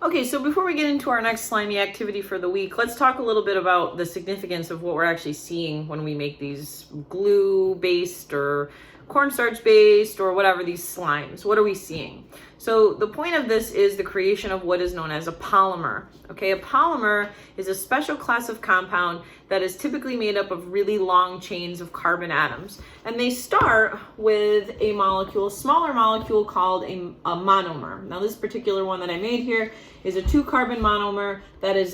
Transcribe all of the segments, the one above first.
Okay, so before we get into our next slimy activity for the week, let's talk a little bit about the significance of what we're actually seeing when we make these glue-based or cornstarch-based or whatever, these slimes. What are we seeing? So the point of this is the creation of what is known as a polymer. Okay, a polymer is a special class of compound that is typically made up of really long chains of carbon atoms. And they start with a molecule, smaller molecule called a monomer. Now this particular one that I made here is a 2-carbon monomer that is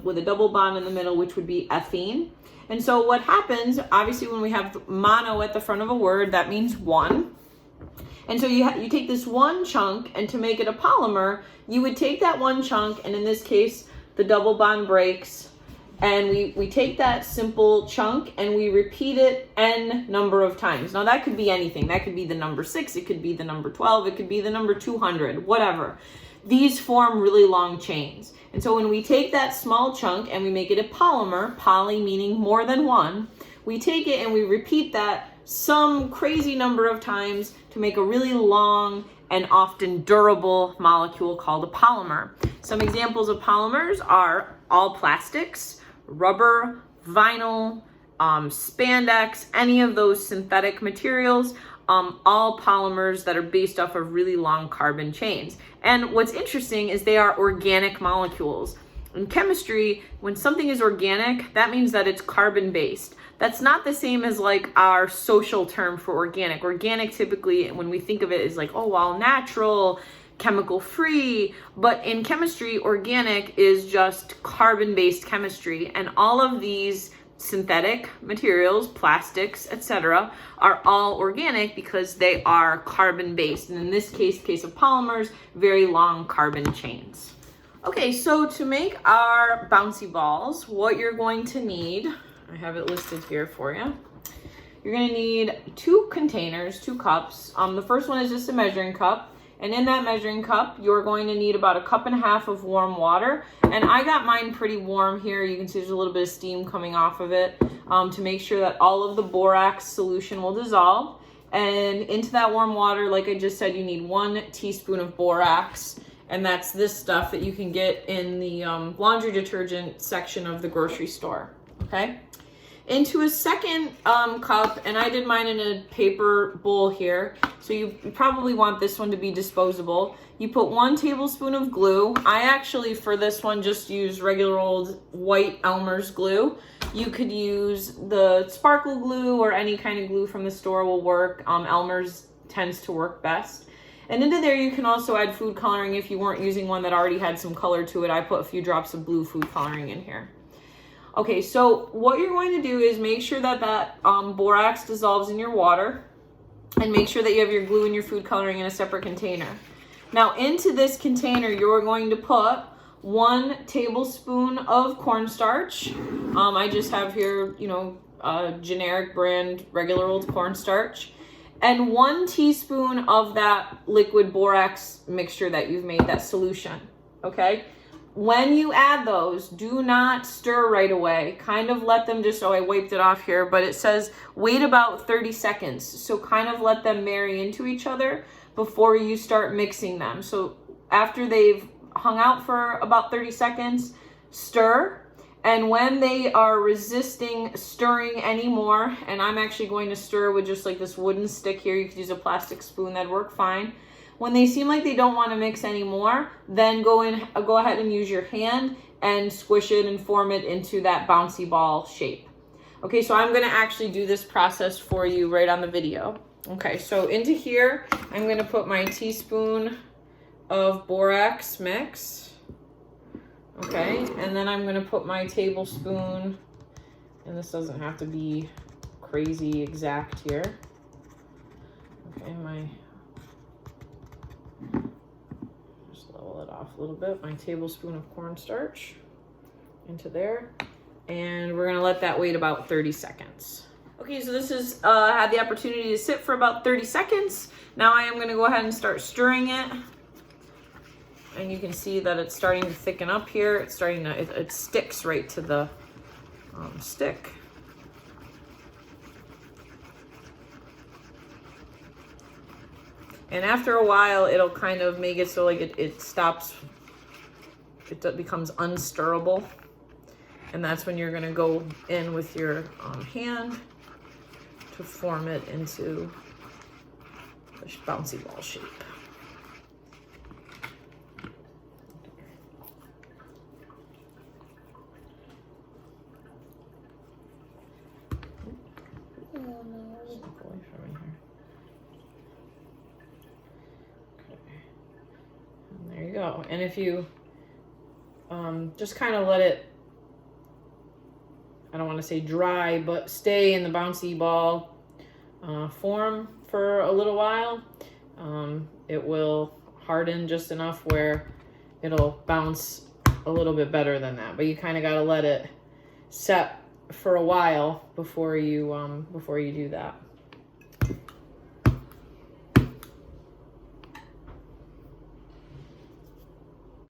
with a double bond in the middle, which would be ethene. And so what happens, obviously when we have mono at the front of a word, that means one. And so you take this one chunk, and to make it a polymer, you would take that one chunk, and in this case, the double bond breaks, and we take that simple chunk and we repeat it n number of times. Now that could be anything. That could be the number 6, it could be the number 12, it could be the number 200, whatever. These form really long chains. And so when we take that small chunk and we make it a polymer, poly meaning more than one, we take it and we repeat that some crazy number of times to make a really long and often durable molecule called a polymer. Some examples of polymers are all plastics, rubber, vinyl, spandex, any of those synthetic materials, all polymers that are based off of really long carbon chains. And what's interesting is they are organic molecules. In chemistry, when something is organic, that means that it's carbon-based. That's not the same as like our social term for organic. Organic typically, when we think of it, is like, oh, well, natural, chemical-free. But in chemistry, organic is just carbon-based chemistry. And all of these synthetic materials, plastics, etc., are all organic because they are carbon-based. And in this case of polymers, very long carbon chains. Okay, so to make our bouncy balls, what you're going to need, I have it listed here for you. You're going to need 2 containers, 2 cups. The first one is just a measuring cup. And in that measuring cup, you're going to need about 1.5 cups of warm water. And I got mine pretty warm here. You can see there's a little bit of steam coming off of it to make sure that all of the borax solution will dissolve. And into that warm water, like I just said, you need 1 teaspoon of borax. And that's this stuff that you can get in the laundry detergent section of the grocery store. Okay? Into a second cup, and I did mine in a paper bowl here, so you probably want this one to be disposable. You put 1 tablespoon of glue. I actually, for this one, just use regular old white Elmer's glue. You could use the sparkle glue or any kind of glue from the store will work. Elmer's tends to work best. And into there, you can also add food coloring if you weren't using one that already had some color to it. I put a few drops of blue food coloring in here. Okay, so what you're going to do is make sure that borax dissolves in your water, and make sure that you have your glue and your food coloring in a separate container. Now into this container, you're going to put 1 tablespoon of cornstarch. I just have here, generic brand, regular old cornstarch, and 1 teaspoon of that liquid borax mixture that you've made, that solution, okay? When you add those, do not stir right away. Kind of let them just, I wiped it off here, but it says wait about 30 seconds. So kind of let them marry into each other before you start mixing them. So after they've hung out for about 30 seconds, stir. And when they are resisting stirring anymore, and I'm actually going to stir with just like this wooden stick here, you could use a plastic spoon, that'd work fine. When they seem like they don't want to mix anymore, then go ahead and use your hand and squish it and form it into that bouncy ball shape. Okay, so I'm going to actually do this process for you right on the video. Okay, so into here, I'm going to put my teaspoon of borax mix. Okay, and then I'm going to put my tablespoon, and this doesn't have to be crazy exact here. Okay, just level it off a little bit. My tablespoon of cornstarch into there, and we're gonna let that wait about 30 seconds. Okay, so this has had the opportunity to sit for about 30 seconds. Now I am gonna go ahead and start stirring it, and you can see that it's starting to thicken up here. It's starting to, it sticks right to the stick. And after a while, it'll kind of make it so like it stops it becomes unstirrable. And that's when you're gonna go in with your hand to form it into a bouncy ball shape. There you go. And if you just kind of let it, I don't want to say dry, but stay in the bouncy ball form for a little while, it will harden just enough where it'll bounce a little bit better than that. But you kind of got to let it set for a while before you do that.